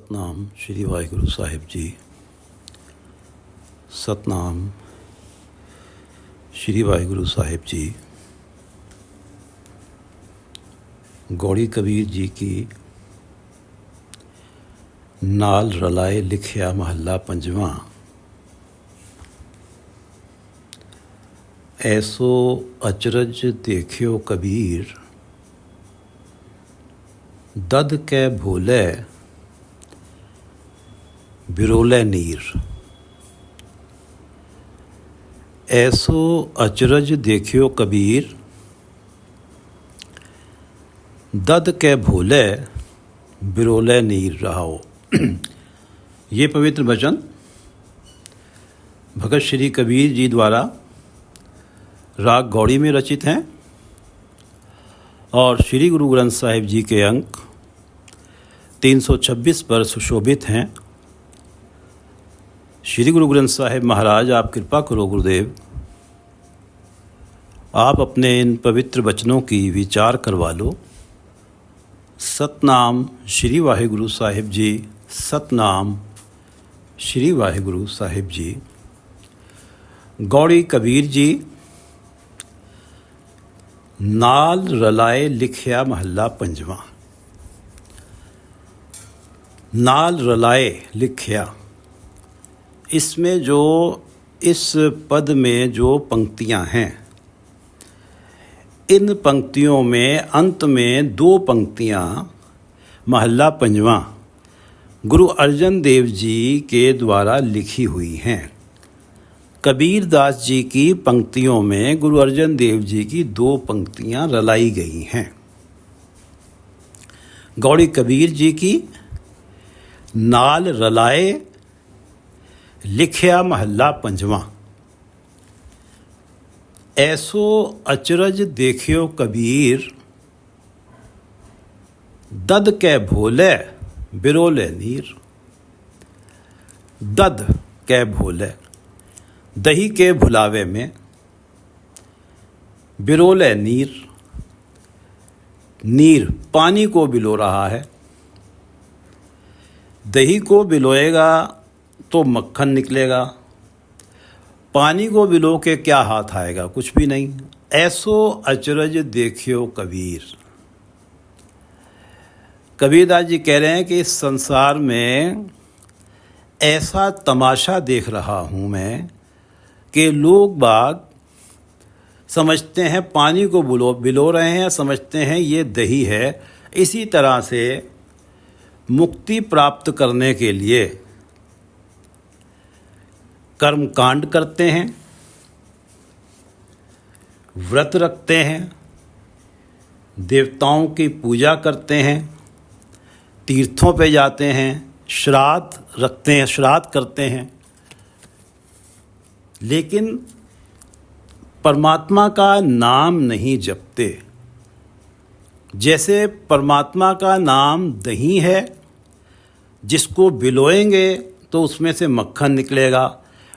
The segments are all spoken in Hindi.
ਸਤਨਾਮ ਸ਼੍ਰੀ ਵਾਹਿਗੁਰੂ ਸਾਹਿਬ ਜੀ। सतनाम श्री वाहिगुरु साहिब जी। गौड़ी कबीर जी की नाल रलाए लिखिया महला पंजवां। ऐसो अचरज देखियो कबीर, दद कै भोले बिरोले नीर। ऐसो अचरज देखियो कबीर, दद के भोले बिरोले नीर रहाओ। ये पवित्र वचन भगत श्री कबीर जी द्वारा राग गौड़ी में रचित हैं और श्री गुरु ग्रंथ साहिब जी के अंक 326 पर सुशोभित हैं। श्री गुरु ग्रंथ साहिब महाराज, आप कृपा करो गुरुदेव, आप अपने इन पवित्र वचनों की विचार करवा लो। सतनाम श्री वाहिगुरु साहिब जी। सतनाम श्री वाहिगुरु साहिब जी। गौड़ी कबीर जी नाल रलाए लिखिया महला पंजवां। नाल रलाए लिखिया, इसमें जो इस पद में जो पंक्तियां हैं, इन पंक्तियों में अंत में दो पंक्तियां महला पंजवां गुरु अर्जन देव जी के द्वारा लिखी हुई हैं। कबीर दास जी की पंक्तियों में गुरु अर्जन देव जी की दो पंक्तियां रलाई गई हैं। गौड़ी कबीर जी की नाल रलाए लिखिया महला पंजवां। ऐसो अचरज देखियो कबीर, दद कै भोले बिरोले नीर। दद कै भोले, दही के भुलावे में, बिरोले नीर, नीर पानी को बिलो रहा है। दही को बिलोएगा तो मक्खन निकलेगा, पानी को बिलो के क्या हाथ आएगा? कुछ भी नहीं। ऐसो अचरज देखियो कबीर। कबीरदास जी कह रहे हैं कि इस संसार में ऐसा तमाशा देख रहा हूँ मैं कि लोग बाग समझते हैं पानी को बिलो रहे हैं, समझते हैं ये दही है। इसी तरह से मुक्ति प्राप्त करने के लिए कर्म कांड करते हैं, व्रत रखते हैं, देवताओं की पूजा करते हैं, तीर्थों पे जाते हैं, श्राद्ध रखते हैं, श्राद्ध करते हैं, लेकिन परमात्मा का नाम नहीं जपते। जैसे परमात्मा का नाम दही है, जिसको बिलोएंगे तो उसमें से मक्खन निकलेगा,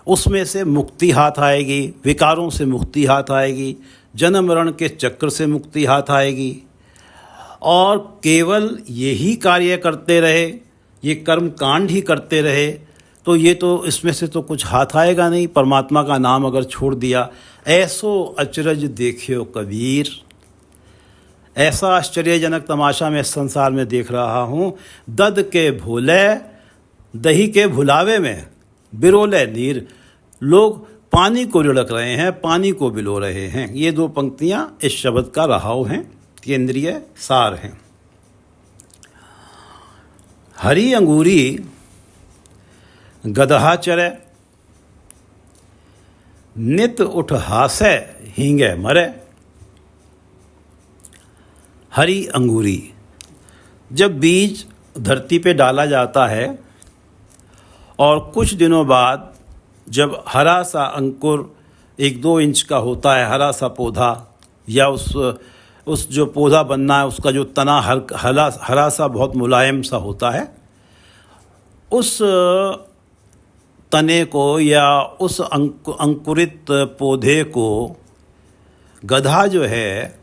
उसमें से मुक्ति हाथ आएगी, विकारों से मुक्ति हाथ आएगी, जन्म मरण के चक्र से मुक्ति हाथ आएगी। और केवल यही कार्य करते रहे, ये कर्म कांड ही करते रहे, तो ये तो इसमें से तो कुछ हाथ आएगा नहीं। परमात्मा का नाम अगर छोड़ दिया। ऐसो अचरज देखियो कबीर, ऐसा आश्चर्यजनक तमाशा मैं संसार में देख रहा हूँ। दद के भोले, दही के भुलावे में, बिरोले नीर, लोग पानी को रिड़क रहे हैं, पानी को बिलो रहे हैं। ये दो पंक्तियां इस शब्द का रहाव हैं, केंद्रीय सार हैं। हरी अंगूरी गदहा चरे, नित उठ हासे हींगे मरे। हरी अंगूरी, जब बीज धरती पे डाला जाता है और कुछ दिनों बाद जब हरा सा अंकुर 1-2 इंच का होता है, हरा सा पौधा, या उस जो पौधा बनना है उसका जो तना हरा सा बहुत मुलायम सा होता है, उस तने को या उस अंकुरित पौधे को गधा जो है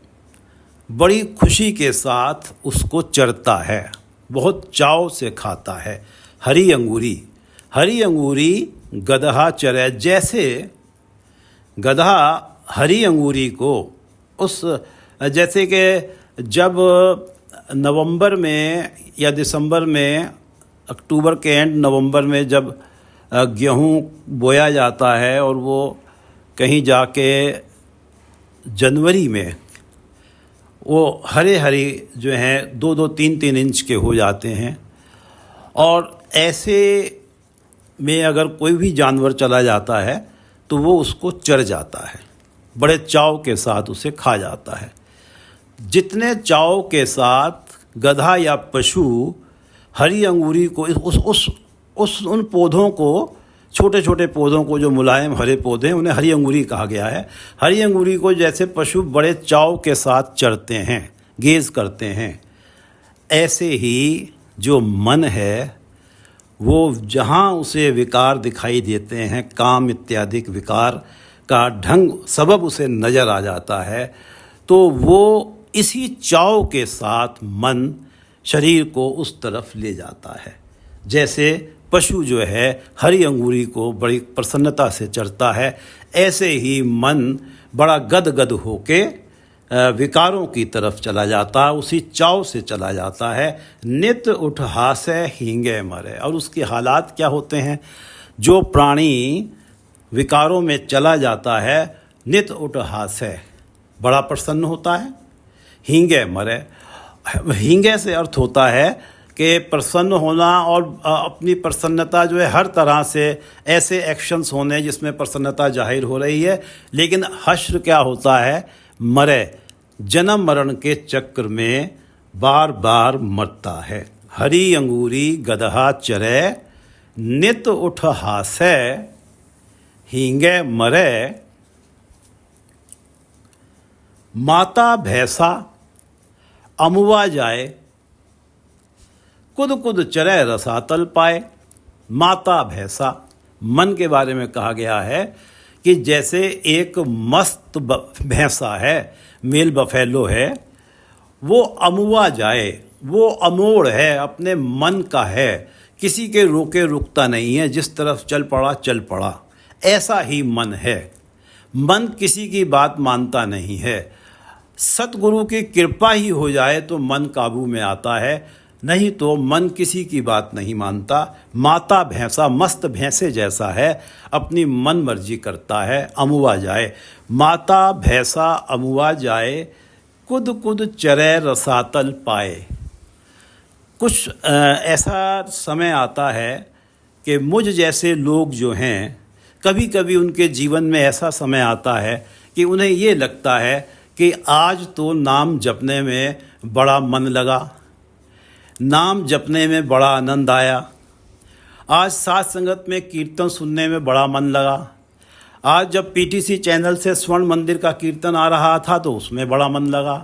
बड़ी खुशी के साथ उसको चरता है। बहुत चाव से खाता है। हरी अंगूरी गदहा चरे, जैसे गधा हरी अंगूरी को जैसे कि जब नवंबर में या दिसंबर में, अक्टूबर के एंड नवंबर में जब गेहूं बोया जाता है और वो कहीं जाके जनवरी में वो हरे जो हैं 2-2, 3-3 इंच के हो जाते हैं, और ऐसे में अगर कोई भी जानवर चला जाता है तो वो उसको चर जाता है, बड़े चाव के साथ उसे खा जाता है। जितने चाव के साथ गधा या पशु हरी अंगूरी को उन पौधों को, छोटे छोटे पौधों को, जो मुलायम हरे पौधे हैं उन्हें हरी अंगूरी कहा गया है। हरी अंगूरी को जैसे पशु बड़े चाव के साथ चरते हैं, गेज करते हैं, ऐसे ही जो मन है वो जहाँ उसे विकार दिखाई देते हैं, काम इत्यादि विकार का ढंग सबब उसे नज़र आ जाता है, तो वो इसी चाव के साथ मन शरीर को उस तरफ ले जाता है। जैसे पशु जो है हरी अंगूरी को बड़ी प्रसन्नता से चरता है, ऐसे ही मन बड़ा गदगद होके विकारों की तरफ चला जाता है, उसी चाव से चला जाता है। नित उठ हासै हींगे मरे, और उसके हालात क्या होते हैं? जो प्राणी विकारों में चला जाता है, नित उठ हासै, बड़ा प्रसन्न होता है। हींगे मरे, हींगे से अर्थ होता है कि प्रसन्न होना, और अपनी प्रसन्नता जो है हर तरह से ऐसे एक्शंस होने जिसमें प्रसन्नता जाहिर हो रही है। लेकिन हश्र क्या होता है? मरे, जन्म मरण के चक्र में बार बार मरता है। हरी अंगूरी गदहा चरे, नित उठ हासै हींगे मरे, माता भैंसा अमुआ जाए, कुद कुद चरे रसातल पाए। माता भैंसा, मन के बारे में कहा गया है कि जैसे एक मस्त भैंसा है, मेल बफेलो है, वो अमुआ जाए, वो अमोड़ है, अपने मन का है, किसी के रोके रुकता नहीं है, जिस तरफ चल पड़ा। ऐसा ही मन है। मन किसी की बात मानता नहीं है। सतगुरु की कृपा ही हो जाए तो मन काबू में आता है, नहीं तो मन किसी की बात नहीं मानता। माता भैंसा मस्त भैंसे जैसा है, अपनी मन मर्जी करता है। अमुआ जाए, माता भैंसा अमुआ जाए, कुद कुद चरे रसातल पाए। कुछ ऐसा समय आता है कि मुझ जैसे लोग जो हैं, कभी कभी उनके जीवन में ऐसा समय आता है कि उन्हें ये लगता है कि आज तो नाम जपने में बड़ा मन लगा, नाम जपने में बड़ा आनंद आया, आज साथ संगत में कीर्तन सुनने में बड़ा मन लगा, आज जब पीटीसी चैनल से स्वर्ण मंदिर का कीर्तन आ रहा था तो उसमें बड़ा मन लगा।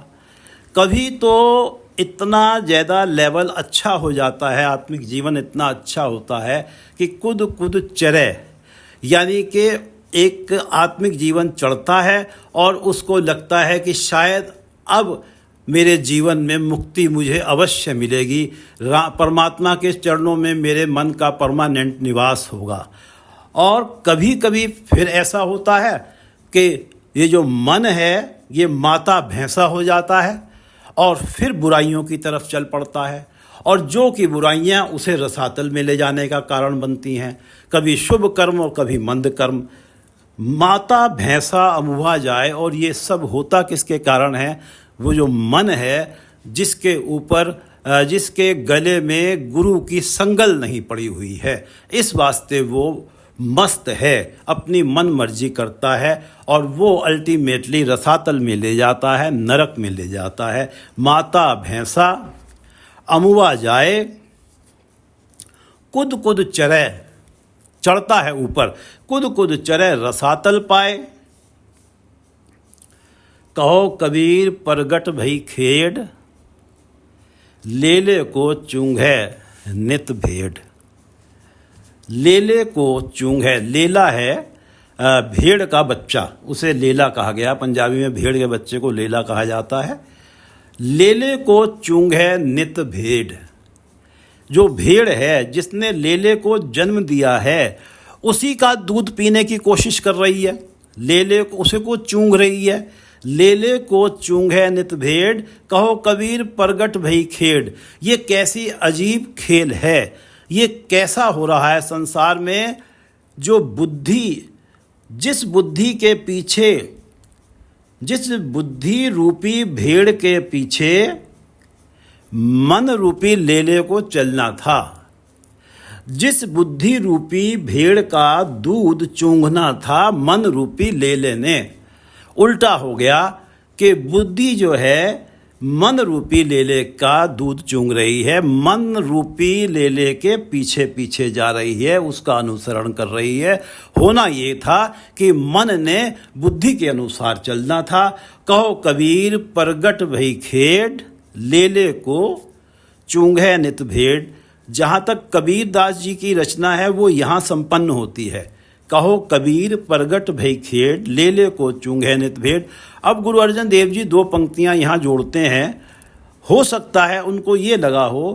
कभी तो इतना ज़्यादा लेवल अच्छा हो जाता है, आत्मिक जीवन इतना अच्छा होता है कि कुद कुद चरे, यानी कि एक आत्मिक जीवन चढ़ता है और उसको लगता है कि शायद अब मेरे जीवन में मुक्ति मुझे अवश्य मिलेगी, परमात्मा के चरणों में मेरे मन का परमानेंट निवास होगा। और कभी कभी फिर ऐसा होता है कि ये जो मन है ये माता भैंसा हो जाता है और फिर बुराइयों की तरफ चल पड़ता है, और जो कि बुराइयां उसे रसातल में ले जाने का कारण बनती हैं, कभी शुभ कर्म और कभी मंद कर्म। माता भैंसा अमुआ जाए, और ये सब होता किसके कारण है? वो जो मन है, जिसके ऊपर जिसके गले में गुरु की संगल नहीं पड़ी हुई है, इस वास्ते वो मस्त है, अपनी मन मर्जी करता है, और वो अल्टीमेटली रसातल में ले जाता है, नरक में ले जाता है। माता भैंसा अमुआ जाए, कुद कुद चरे, चढ़ता है ऊपर, कुद कुद चरे रसातल पाए। कहो कबीर परगट भई खेड़, लेले को चूंघे नित भेड़। लेले को चूंघे, लेला है भेड़ का बच्चा, उसे लेला कहा गया। पंजाबी में भेड़ के बच्चे को लेला कहा जाता है। लेले को चूंघे नित भेड़, जो भेड़ है जिसने लेले को जन्म दिया है, उसी का दूध पीने की कोशिश कर रही है। लेले को उसे को चूंघ रही है। लेले को चूंघे नित भेड़, कहो कबीर परगट भई खेड़। ये कैसी अजीब खेल है, ये कैसा हो रहा है संसार में। जो बुद्धि, जिस बुद्धि के पीछे, जिस बुद्धि रूपी भेड़ के पीछे मन रूपी लेले को चलना था, जिस बुद्धि रूपी भेड़ का दूध चूंघना था मन रूपी लेले ने, उल्टा हो गया कि बुद्धि जो है मन रूपी लेले का दूध चूंघ रही है, मन रूपी लेले के पीछे पीछे जा रही है, उसका अनुसरण कर रही है। होना ये था कि मन ने बुद्धि के अनुसार चलना था। कहो कबीर परगट भई खेड़, लेले को चूंघे नित भेड़। जहाँ तक कबीर दास जी की रचना है वो यहाँ संपन्न होती है। कहो कबीर परगट भई खेड़, लेले को चूंघे नित भेड़। अब गुरु अर्जन देव जी दो पंक्तियाँ यहाँ जोड़ते हैं। हो सकता है उनको ये लगा हो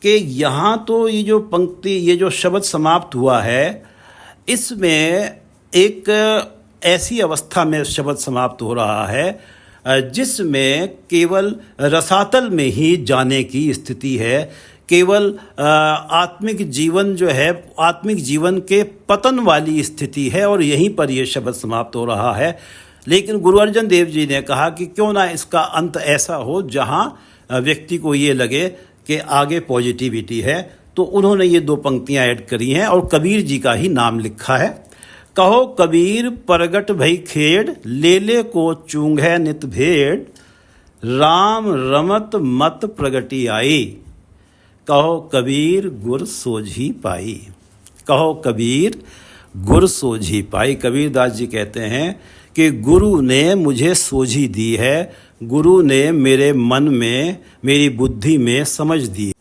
कि यहाँ तो ये जो पंक्ति, ये जो शब्द समाप्त हुआ है, इसमें एक ऐसी अवस्था में शब्द समाप्त हो रहा है जिसमें केवल रसातल में ही जाने की स्थिति है, केवल आत्मिक जीवन जो है, आत्मिक जीवन के पतन वाली स्थिति है, और यहीं पर यह शब्द समाप्त हो रहा है। लेकिन गुरु अर्जन देव जी ने कहा कि क्यों ना इसका अंत ऐसा हो जहाँ व्यक्ति को ये लगे कि आगे पॉजिटिविटी है, तो उन्होंने ये दो पंक्तियाँ ऐड करी हैं और कबीर जी का ही नाम लिखा है। कहो कबीर परगट भई खेड़, लेले को चूंघे नित भेड़। राम रमत मत प्रगति आई, कहो कबीर गुर सोझी पाई। कहो कबीर गुर सोझी पाई। कबीर दास जी कहते हैं कि गुरु ने मुझे सोझी दी है, गुरु ने मेरे मन में, मेरी बुद्धि में समझ दी,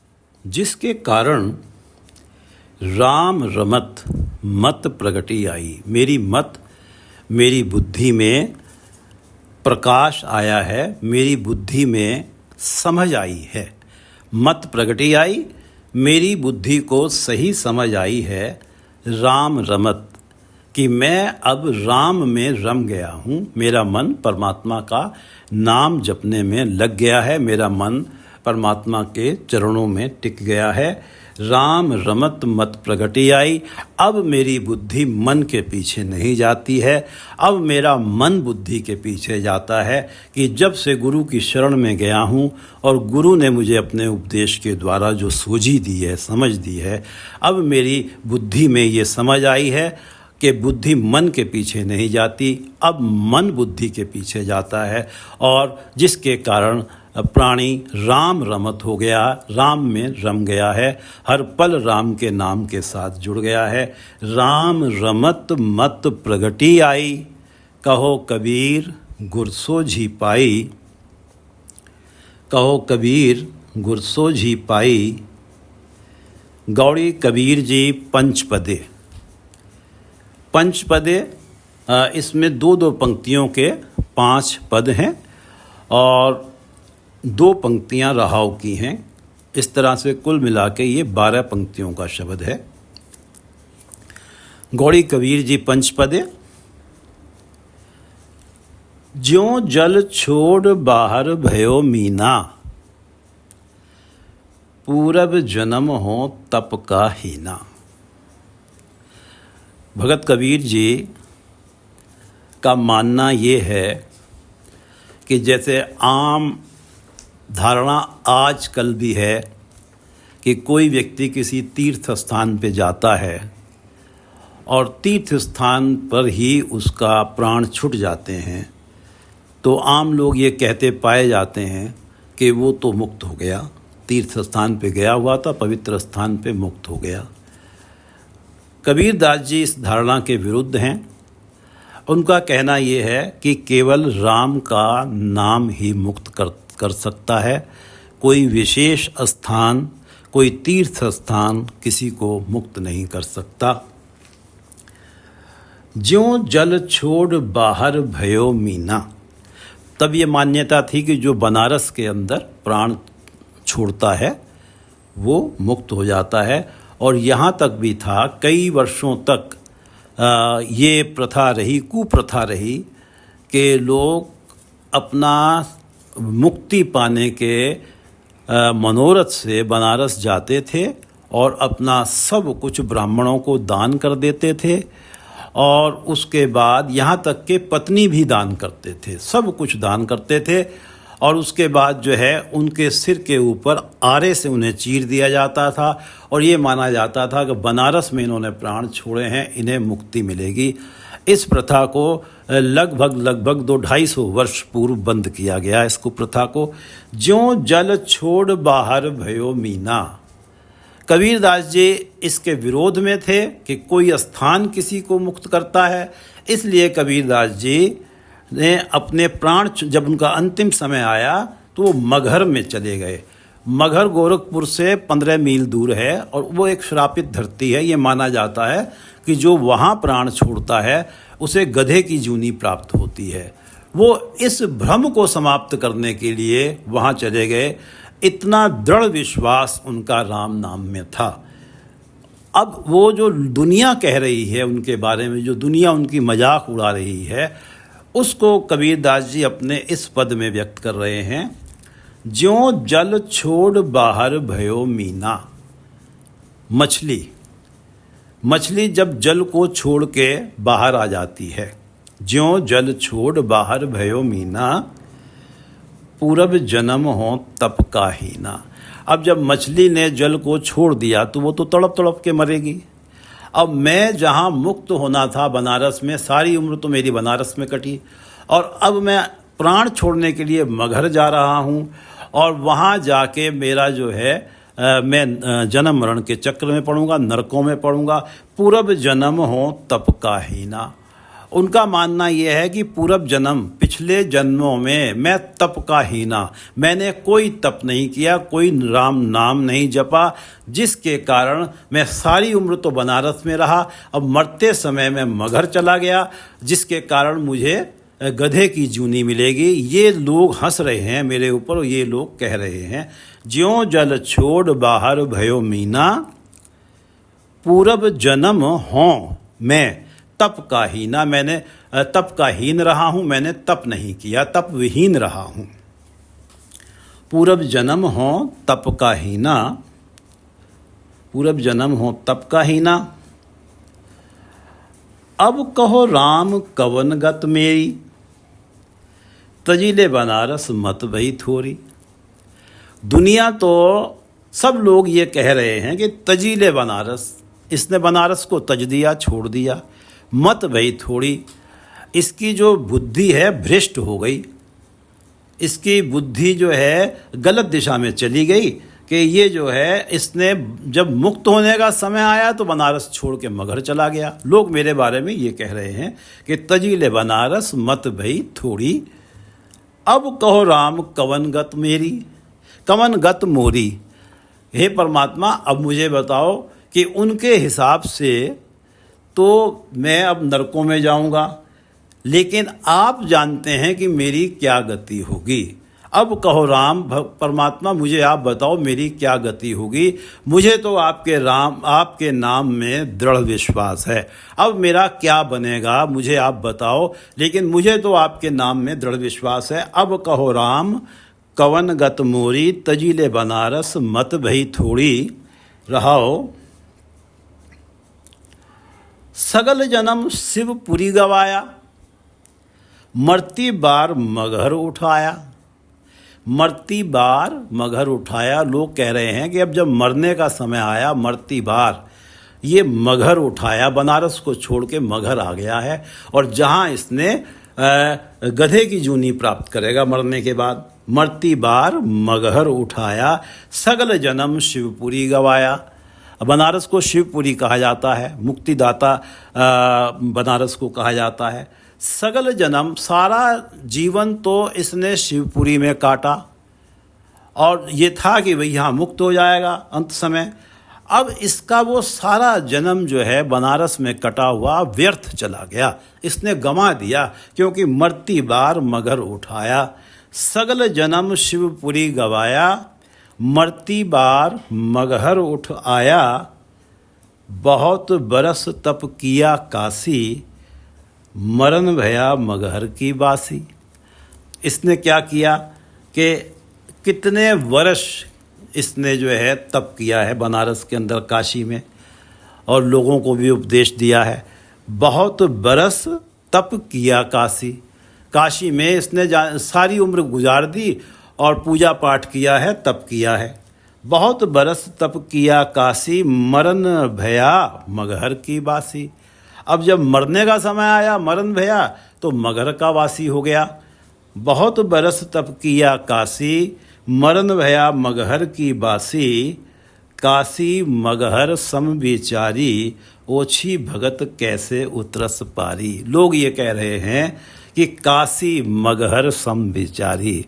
जिसके कारण राम रमत मत प्रगति आई। मेरी मत, मेरी बुद्धि में प्रकाश आया है, मेरी बुद्धि में समझ आई है। मत प्रगति आई, मेरी बुद्धि को सही समझ आई है। राम रमत, कि मैं अब राम में रम गया हूँ। मेरा मन परमात्मा का नाम जपने में लग गया है, मेरा मन परमात्मा के चरणों में टिक गया है। राम रमत मत प्रगति आई। अब मेरी बुद्धि मन के पीछे नहीं जाती है, अब मेरा मन बुद्धि के पीछे जाता है कि जब से गुरु की शरण में गया हूँ और गुरु ने मुझे अपने उपदेश के द्वारा जो सूझी दी है, समझ दी है, अब मेरी बुद्धि में ये समझ आई है कि बुद्धि मन के पीछे नहीं जाती, अब मन बुद्धि के पीछे जाता है, और जिसके कारण प्राणी राम रमत हो गया, राम में रम गया है, हर पल राम के नाम के साथ जुड़ गया है। राम रमत मत प्रगति आई, कहो कबीर गुर सोझी पाई। कहो कबीर गुर सोझी पाई। गौड़ी कबीर जी पंचपदे। पंचपदे, इसमें दो दो पंक्तियों के 5 पद हैं और 2 पंक्तियां रहाव की हैं। इस तरह से कुल मिला के ये 12 पंक्तियों का शब्द है। गौड़ी कबीर जी पंचपदे। ज्यों जल छोड़ बाहर भयो मीना, पूरब जन्म हो तप का हीना। भगत कबीर जी का मानना ये है कि जैसे आम धारणा आजकल भी है कि कोई व्यक्ति किसी तीर्थ स्थान पे जाता है और तीर्थ स्थान पर ही उसका प्राण छूट जाते हैं, तो आम लोग ये कहते पाए जाते हैं कि वो तो मुक्त हो गया, तीर्थ स्थान पे गया हुआ था, पवित्र स्थान पे मुक्त हो गया। कबीर दास जी इस धारणा के विरुद्ध हैं। उनका कहना ये है कि केवल राम का नाम ही मुक्त कर सकता है, कोई विशेष स्थान, कोई तीर्थ स्थान किसी को मुक्त नहीं कर सकता। ज्यों जल छोड़ बाहर भयो मीना। तब ये मान्यता थी कि जो बनारस के अंदर प्राण छोड़ता है वो मुक्त हो जाता है। और यहाँ तक भी था, कई वर्षों तक ये प्रथा रही, कुप्रथा रही कि लोग अपना मुक्ति पाने के मनोरथ से बनारस जाते थे और अपना सब कुछ ब्राह्मणों को दान कर देते थे, और उसके बाद यहाँ तक के पत्नी भी दान करते थे, सब कुछ दान करते थे। और उसके बाद जो है उनके सिर के ऊपर आरे से उन्हें चीर दिया जाता था, और ये माना जाता था कि बनारस में इन्होंने प्राण छोड़े हैं, इन्हें मुक्ति मिलेगी। इस प्रथा को लगभग 250 वर्ष पूर्व बंद किया गया। इसको प्रथा को ज्यों जल छोड़ बाहर भयो मीना। कबीरदास जी इसके विरोध में थे कि कोई स्थान किसी को मुक्त करता है, इसलिए कबीरदास जी ने अपने प्राण, जब उनका अंतिम समय आया तो वो मगहर में चले गए। मगहर गोरखपुर से 15 मील दूर है और वो एक श्रापित धरती है। ये माना जाता है कि जो वहाँ प्राण छोड़ता है उसे गधे की जूनी प्राप्त होती है। वो इस भ्रम को समाप्त करने के लिए वहाँ चले गए। इतना दृढ़ विश्वास उनका राम नाम में था। अब वो जो दुनिया कह रही है उनके बारे में, जो दुनिया उनकी मजाक उड़ा रही है, उसको कबीरदास जी अपने इस पद में व्यक्त कर रहे हैं। ज्यों जल छोड़ बाहर भयो मीना। मछली जब जल को छोड़ के बाहर आ जाती है, ज्यों जल छोड़ बाहर भयो मीना, पूरब जन्म हो तप का हीना। अब जब मछली ने जल को छोड़ दिया तो वो तो तड़प तड़प के मरेगी। अब मैं जहाँ मुक्त होना था बनारस में, सारी उम्र तो मेरी बनारस में कटी, और अब मैं प्राण छोड़ने के लिए मगहर जा रहा हूँ, और वहाँ जाके मेरा जो है मैं जन्म मरण के चक्र में पड़ूंगा, नरकों में पड़ूंगा। पूरब जन्म हो तप का हीना। उनका मानना यह है कि पूर्व जन्म, पिछले जन्मों में मैं तप का हीना, मैंने कोई तप नहीं किया, कोई राम नाम नहीं जपा, जिसके कारण मैं सारी उम्र तो बनारस में रहा, अब मरते समय मैं मगहर चला गया, जिसके कारण मुझे गधे की जूनी मिलेगी। ये लोग हंस रहे हैं मेरे ऊपर, ये लोग कह रहे हैं ज्यों जल छोड़ बाहर भयो मीना, पूरब जन्म हों मैं तप का हीना। मैंने तप का हीन रहा हूँ, मैंने तप नहीं किया, तप विहीन रहा हूँ। पूरब जन्म हो तप का हीना, पूरब जन्म हो तप का हीना। अब कहो राम कवन गत मेरी, तजिले बनारस मत भई थोरी। दुनिया तो सब लोग ये कह रहे हैं कि तजिले बनारस, इसने बनारस को तज दिया, छोड़ दिया। मत भई थोड़ी, इसकी जो बुद्धि है भ्रष्ट हो गई, इसकी बुद्धि जो है गलत दिशा में चली गई कि ये जो है इसने जब मुक्त होने का समय आया तो बनारस छोड़ के मगहर चला गया। लोग मेरे बारे में ये कह रहे हैं कि तजीले बनारस मत भई थोड़ी। अब कहो राम कवन गत मेरी, कवन गत मोरी। हे परमात्मा, अब मुझे बताओ कि उनके हिसाब से तो मैं अब नरकों में जाऊंगा, लेकिन आप जानते हैं कि मेरी क्या गति होगी। अब कहो राम, परमात्मा मुझे आप बताओ मेरी क्या गति होगी। मुझे तो आपके नाम में दृढ़ विश्वास है, अब मेरा क्या बनेगा मुझे आप बताओ, लेकिन मुझे तो आपके नाम में दृढ़ विश्वास है। अब कहो राम कवन गत मोरी, तजीले बनारस मत भई थोड़ी। रहाओ सगल जन्म शिवपुरी गवाया, मरती बार मगहर उठाया। मरती बार मगहर उठाया, लोग कह रहे हैं कि अब जब मरने का समय आया, मरती बार ये मगहर उठाया, बनारस को छोड़ के मगहर आ गया है, और जहाँ इसने गधे की जूनी प्राप्त करेगा मरने के बाद। मरती बार मगहर उठाया, सगल जन्म शिवपुरी गवाया। बनारस को शिवपुरी कहा जाता है, मुक्तिदाता बनारस को कहा जाता है। सगल जन्म, सारा जीवन तो इसने शिवपुरी में काटा, और ये था कि वही यहाँ मुक्त हो जाएगा अंत समय। अब इसका वो सारा जन्म जो है बनारस में कटा हुआ व्यर्थ चला गया, इसने गंवा दिया, क्योंकि मरती बार मगहर उठाया। सगल जन्म शिवपुरी गवाया, मरती बार मगहर उठ आया, बहुत बरस तप किया काशी, मरण भया मगहर की बासी। इसने क्या किया कि कितने वर्ष इसने जो है तप किया है बनारस के अंदर काशी में, और लोगों को भी उपदेश दिया है। बहुत बरस तप किया काशी, काशी में इसने सारी उम्र गुजार दी और पूजा पाठ किया है, तप किया है। बहुत बरस तप किया काशी, मरण भया मगहर की बासी। अब जब मरने का समय आया, मरण भया, तो मगहर का वासी हो गया। बहुत बरस तप किया काशी, मरण भया मगहर की बासी। काशी मगहर सम विचारी, ओछी भगत कैसे उतरस पारी। लोग ये कह रहे हैं कि काशी मगहर सम विचारी।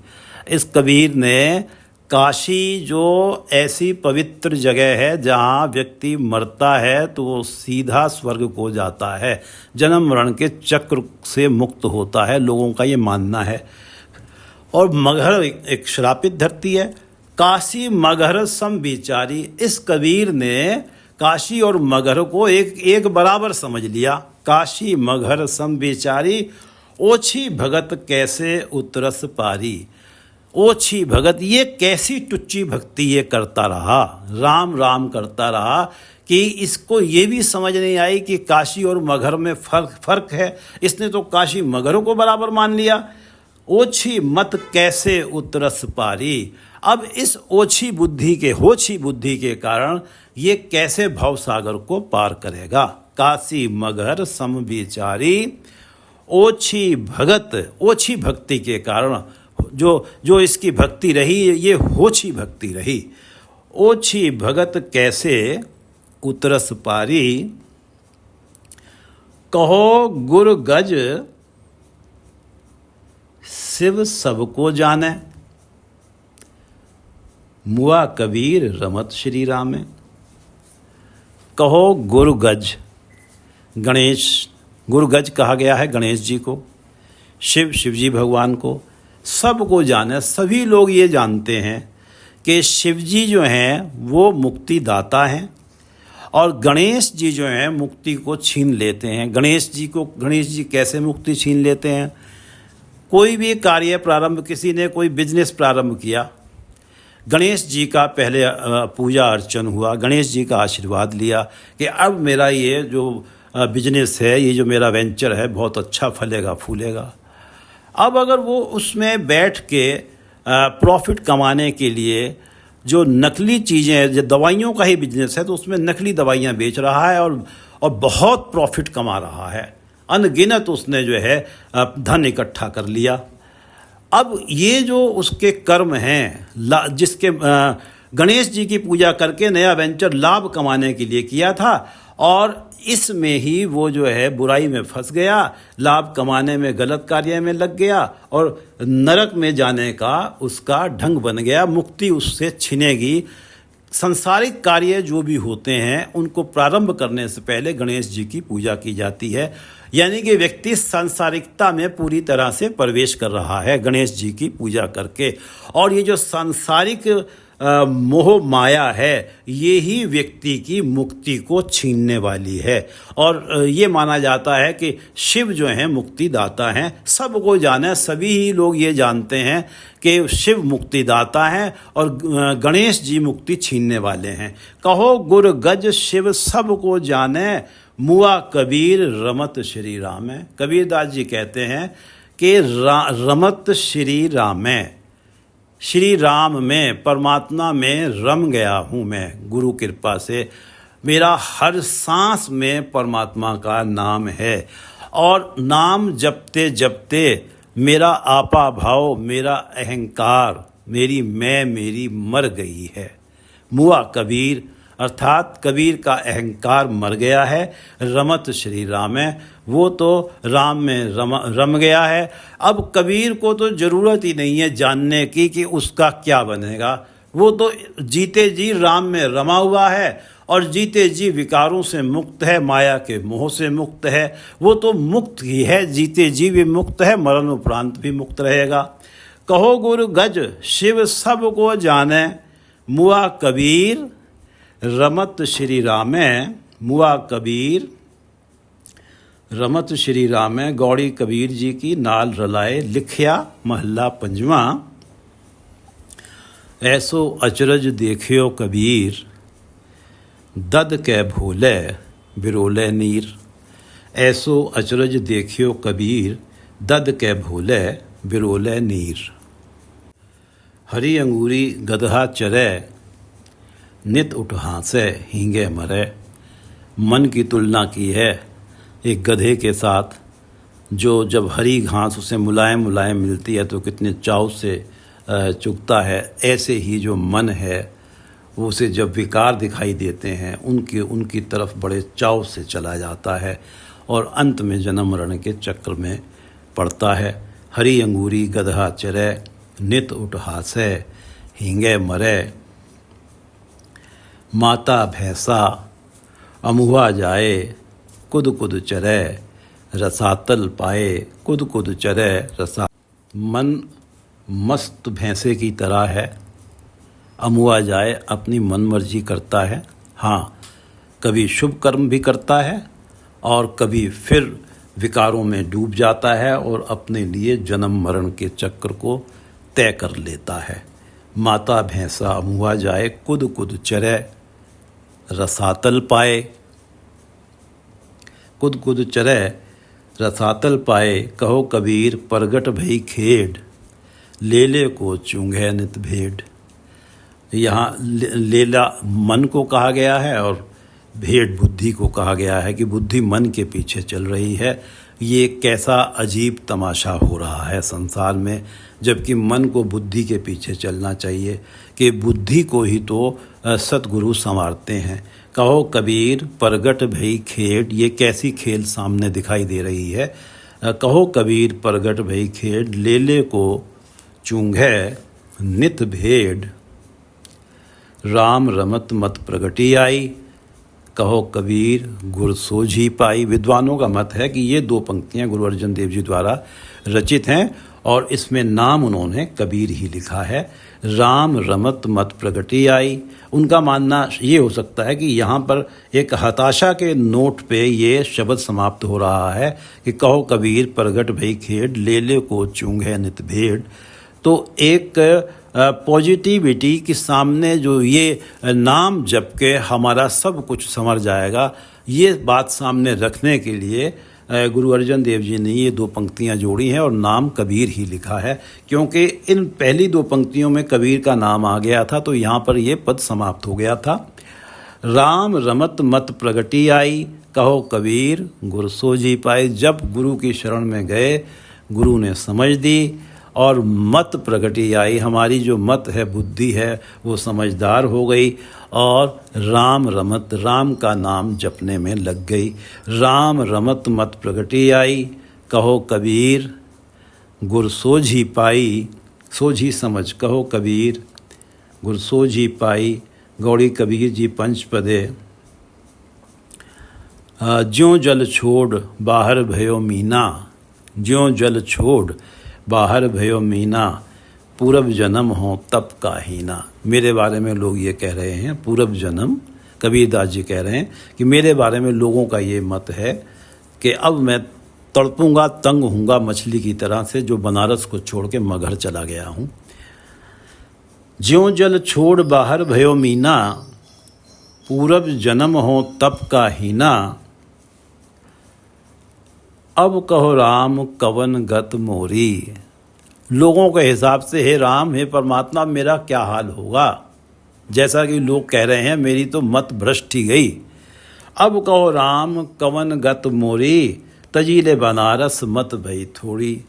इस कबीर ने काशी जो ऐसी पवित्र जगह है जहाँ व्यक्ति मरता है तो वो सीधा स्वर्ग को जाता है, जन्म मरण के चक्र से मुक्त होता है, लोगों का ये मानना है। और मगहर एक श्रापित धरती है। काशी मगहर सम विचारी, इस कबीर ने काशी और मगहर को एक बराबर समझ लिया। काशी मगहर सम विचारी, ओछी भगत कैसे उतरस पारी। ओछी भगत, ये कैसी टुच्ची भक्ति ये करता रहा, राम राम करता रहा कि इसको ये भी समझ नहीं आई कि काशी और मगहर में फर्क है। इसने तो काशी मगहर को बराबर मान लिया। ओछी मत कैसे उतरस पारी। अब इस होछी बुद्धि के कारण ये कैसे भव सागर को पार करेगा। काशी मगहर सम विचारी, ओछी भक्ति के कारण जो इसकी भक्ति रही ये होछी भक्ति रही। ओछी भगत कैसे उतरस पारी, कहो गुर गज शिव सबको जाने। मुआ कबीर रमत श्री राम। कहो गुरुगज, गुरुगज कहा गया है गणेश जी को, शिवजी भगवान को। सबको जाने, सभी लोग ये जानते हैं कि शिवजी जो हैं वो मुक्ति दाता हैं और गणेश जी जो हैं मुक्ति को छीन लेते हैं। गणेश जी कैसे मुक्ति छीन लेते हैं? कोई भी कार्य प्रारंभ, किसी ने कोई बिजनेस प्रारंभ किया, गणेश जी का पहले पूजा अर्चन हुआ, गणेश जी का आशीर्वाद लिया कि अब मेरा ये जो बिजनेस है, ये जो मेरा वेंचर है बहुत अच्छा फलेगा फूलेगा। अब अगर वो उसमें बैठ के प्रॉफिट कमाने के लिए जो नकली चीज़ें हैं, जो दवाइयों का ही बिजनेस है तो उसमें नकली दवाइयाँ बेच रहा है और बहुत प्रॉफिट कमा रहा है, अनगिनत उसने जो है धन इकट्ठा कर लिया। अब ये जो उसके कर्म हैं, जिसके गणेश जी की पूजा करके नया वेंचर लाभ कमाने के लिए किया था और इसमें ही वो जो है बुराई में फंस गया, लाभ कमाने में गलत कार्य में लग गया और नरक में जाने का उसका ढंग बन गया। मुक्ति उससे छिनेगी। सांसारिक कार्य जो भी होते हैं उनको प्रारंभ करने से पहले गणेश जी की पूजा की जाती है, यानी कि व्यक्ति सांसारिकता में पूरी तरह से प्रवेश कर रहा है गणेश जी की पूजा करके। और ये जो सांसारिक मोह माया है ये ही व्यक्ति की मुक्ति को छीनने वाली है। और ये माना जाता है कि शिव जो हैं मुक्तिदाता हैं, सबको जाने, सभी ही लोग ये जानते हैं कि शिव मुक्तिदाता हैं और गणेश जी मुक्ति छीनने वाले हैं। कहो गुर गज शिव सबको जाने, मुआ कबीर रमत श्री राम। कबीरदास जी कहते हैं कि रमत श्री राम, श्री राम में, परमात्मा में रम गया हूँ मैं गुरु कृपा से। मेरा हर सांस में परमात्मा का नाम है और नाम जपते जपते मेरा आपा भाव, मेरा अहंकार, मेरी मर गई है। मुआ कबीर अर्थात कबीर का अहंकार मर गया है। रमत श्री राम है, वो तो राम में रम गया है। अब कबीर को तो ज़रूरत ही नहीं है जानने की कि उसका क्या बनेगा, वो तो जीते जी राम में रमा हुआ है और जीते जी विकारों से मुक्त है, माया के मोह से मुक्त है। वो तो मुक्त ही है, जीते जी भी मुक्त है, मरण उपरांत भी मुक्त रहेगा। कहो गुरु गज शिव सब को जाने, मुआ कबीर रमत श्री रामे, मुआ कबीर रमत श्री रामे, गौड़ी कबीर जी की नाल रलाए लिखिया महला पंजवा। ऐसो अचरज देखियो कबीर, दद कै भोले बिरोले नीर। ऐसो अचरज देखियो कबीर, दद कै भोले बिरोले नीर। हरी अंगूरी गदहा चरे, नित उठ हासे हींगे मरे। मन की तुलना की है एक गधे के साथ, जो जब हरी घास उसे मुलायम मुलायम मिलती है तो कितने चाव से चुगता है। ऐसे ही जो मन है वो उसे जब विकार दिखाई देते हैं उनकी तरफ बड़े चाव से चला जाता है और अंत में जन्म मरण के चक्र में पड़ता है। हरी अंगूरी गदहा चरे, नित उठ हासे हींगे मरे। माता भैंसा अमुआ जाए, कुद कुद चरे रसातल पाए। कुद कुद चरे रसा। मन मस्त भैंसे की तरह है, अमुआ जाए अपनी मन मर्जी करता है। हाँ, कभी शुभ कर्म भी करता है और कभी फिर विकारों में डूब जाता है और अपने लिए जन्म मरण के चक्र को तय कर लेता है। माता भैंसा अमुआ जाए, कुद कुद चरे रसातल पाए। कुद कुद चरे रसातल पाए, कहो कबीर प्रगट भई खेड। लेले को चूंघे नित भेड़। यहाँ लेला मन को कहा गया है और भेड़ बुद्धि को कहा गया है कि बुद्धि मन के पीछे चल रही है। ये कैसा अजीब तमाशा हो रहा है संसार में, जबकि मन को बुद्धि के पीछे चलना चाहिए कि बुद्धि को ही तो सतगुरु संवारते हैं। कहो कबीर प्रगट भई खेड, ये कैसी खेल सामने दिखाई दे रही है। कहो कबीर प्रगट भई खेड, लेले को चूंघे नित भेड़। राम रमत मत प्रगटी आई, कहो कबीर गुर सोझी पाई। विद्वानों का मत है कि ये दो पंक्तियां गुरु अर्जन देव जी द्वारा रचित हैं और इसमें नाम उन्होंने कबीर ही लिखा है। राम रमत मत प्रगटी आई। उनका मानना ये हो सकता है कि यहाँ पर एक हताशा के नोट पे ये शब्द समाप्त हो रहा है कि कहो कबीर प्रगट भई खेड, लेले को चूंघे नित भेड़। तो एक पॉजिटिविटी के सामने जो ये नाम जप के हमारा सब कुछ संवर जाएगा, ये बात सामने रखने के लिए गुरु अर्जन देव जी ने ये दो पंक्तियां जोड़ी हैं और नाम कबीर ही लिखा है। क्योंकि इन पहली दो पंक्तियों में कबीर का नाम आ गया था तो यहाँ पर ये पद समाप्त हो गया था। राम रमत मत प्रगटी आई, कहो कबीर गुर सोझी पाई। जब गुरु की शरण में गए, गुरु ने समझ दी और मत प्रगटी आई। हमारी जो मत है, बुद्धि है, वो समझदार हो गई और राम रमत, राम का नाम जपने में लग गई। राम रमत मत प्रगटी आई, कहो कबीर गुर सोझी पाई। सोझी समझ, कहो कबीर गुर सोझी पाई। गौड़ी कबीर जी पंचपदे। ज्यों जल छोड़ बाहर भयो मीना, ज्यों जल छोड़ बाहर भयो मीना। पूरब जन्म हो तप का हीना। मेरे बारे में लोग ये कह रहे हैं, पूरब जन्म, कबीरदास जी कह रहे हैं कि मेरे बारे में लोगों का ये मत है कि अब मैं तड़पूंगा, तंग हूँगा मछली की तरह से, जो बनारस को छोड़ के मगहर चला गया हूँ। ज्यों जल छोड़ बाहर भयो मीना, पूरब जन्म हो तप का हीना। अब कहो राम कवन गत मोरी। लोगों के हिसाब से हे राम, हे परमात्मा, मेरा क्या हाल होगा। जैसा कि लोग कह रहे हैं मेरी तो मत भ्रष्ट ही गई। अब कहो राम कवन गत मोरी, तजीले बनारस मत भई थोड़ी।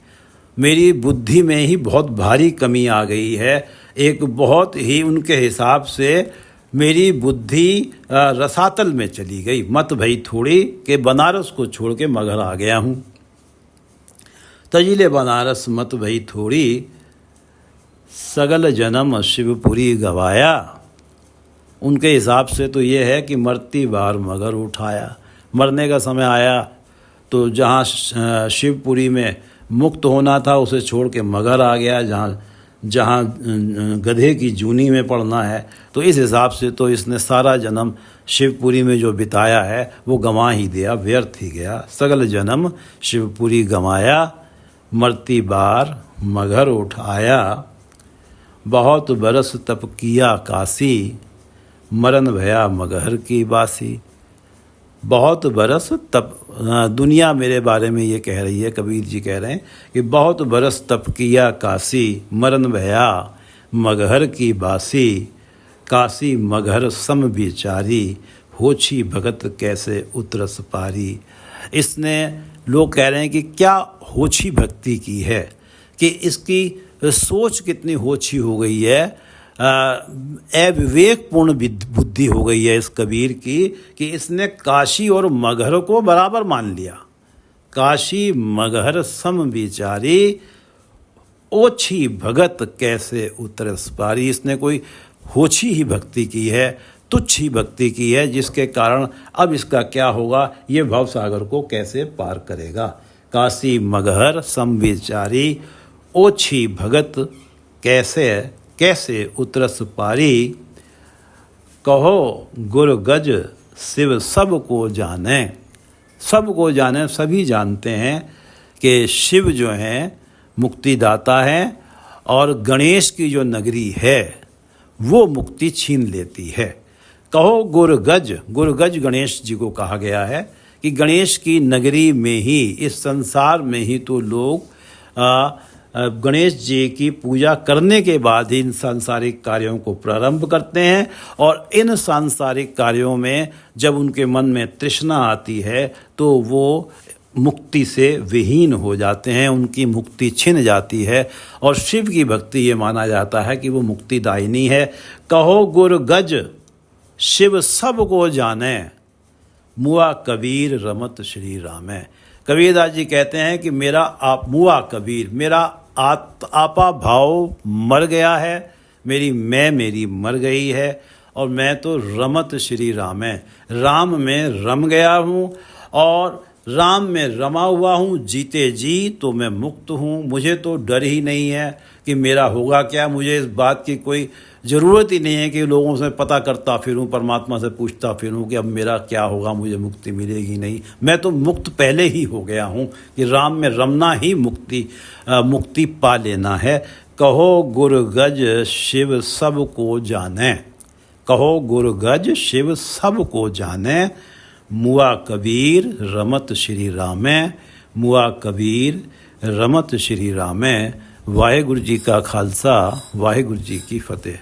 मेरी बुद्धि में ही बहुत भारी कमी आ गई है। एक बहुत ही उनके हिसाब से मेरी बुद्धि रसातल में चली गई, मत भई थोड़ी, के बनारस को छोड़ के मगहर आ गया हूँ। तजिले बनारस मत भई थोड़ी, सगल जन्म शिवपुरी गवाया। उनके हिसाब से तो ये है कि मरती बार मगर उठाया। मरने का समय आया तो जहाँ शिवपुरी में मुक्त होना था उसे छोड़ के मगहर आ गया, जहाँ जहाँ गधे की जूनी में पड़ना है। तो इस हिसाब से तो इसने सारा जन्म शिवपुरी में जो बिताया है वो गंवा ही दिया, व्यर्थ ही गया। सगल जन्म शिवपुरी गंवाया, मरती बार मगर उठाया। बहुत बरस तप किया काशी, मरण भया मगहर की बासी। बहुत बरस तप, दुनिया मेरे बारे में ये कह रही है, कबीर जी कह रहे हैं कि बहुत बरस तप किया काशी, मरण भया मगहर की बासी। काशी मगहर सम विचारी, होछी भगत कैसे उतरस पारी। इसने लोग कह रहे हैं कि क्या होछी भक्ति की है, कि इसकी सोच कितनी होछी हो गई है, अविवेकपूर्ण बुद्धि हो गई है इस कबीर की, कि इसने काशी और मगहर को बराबर मान लिया। काशी मगहर सम विचारी, ओछी भगत कैसे उतरस पारी। इसने कोई होछी ही भक्ति की है, तुच्छ ही भक्ति की है, जिसके कारण अब इसका क्या होगा, ये भवसागर को कैसे पार करेगा। काशी मगहर सम विचारी, ओछी भगत कैसे कैसे उतरस पारी। कहो गुर गज शिव सब को जाने। सब को जाने, सभी जानते हैं कि शिव जो हैं मुक्तिदाता हैं, और गणेश की जो नगरी है वो मुक्ति छीन लेती है। कहो गुरगज, गुरगज गणेश जी को कहा गया है कि गणेश की नगरी में ही, इस संसार में ही तो लोग गणेश जी की पूजा करने के बाद ही इन सांसारिक कार्यों को प्रारंभ करते हैं, और इन सांसारिक कार्यों में जब उनके मन में तृष्णा आती है तो वो मुक्ति से विहीन हो जाते हैं, उनकी मुक्ति छिन जाती है। और शिव की भक्ति ये माना जाता है कि वो मुक्तिदायिनी है। कहो गुर गज शिव सब को जाने, मुआ कबीर रमत श्री रामे। कबीरदास जी कहते हैं कि मेरा आप मुआ कबीर, मेरा आपा भाव मर गया है, मेरी मर गई है, और मैं तो रमत श्री रामे, राम में रम गया हूँ, और राम में रमा हुआ हूँ, जीते जी तो मैं मुक्त हूँ। मुझे तो डर ही नहीं है कि मेरा होगा क्या, मुझे इस बात की कोई ज़रूरत ही नहीं है कि लोगों से पता करता फिरूं, परमात्मा से पूछता फिरूं कि अब मेरा क्या होगा, मुझे मुक्ति मिलेगी नहीं। मैं तो मुक्त पहले ही हो गया हूँ कि राम में रमना ही मुक्ति पा लेना है। कहो गुर गज शिव सब को जाने, कहो गुर गज शिव सब को जाने, मुआ कबीर रमत श्री रामे, मुआ कबीर रमत श्री रामे। वाहेगुरु जी का खालसा, वाहेगुरु जी की फतेह।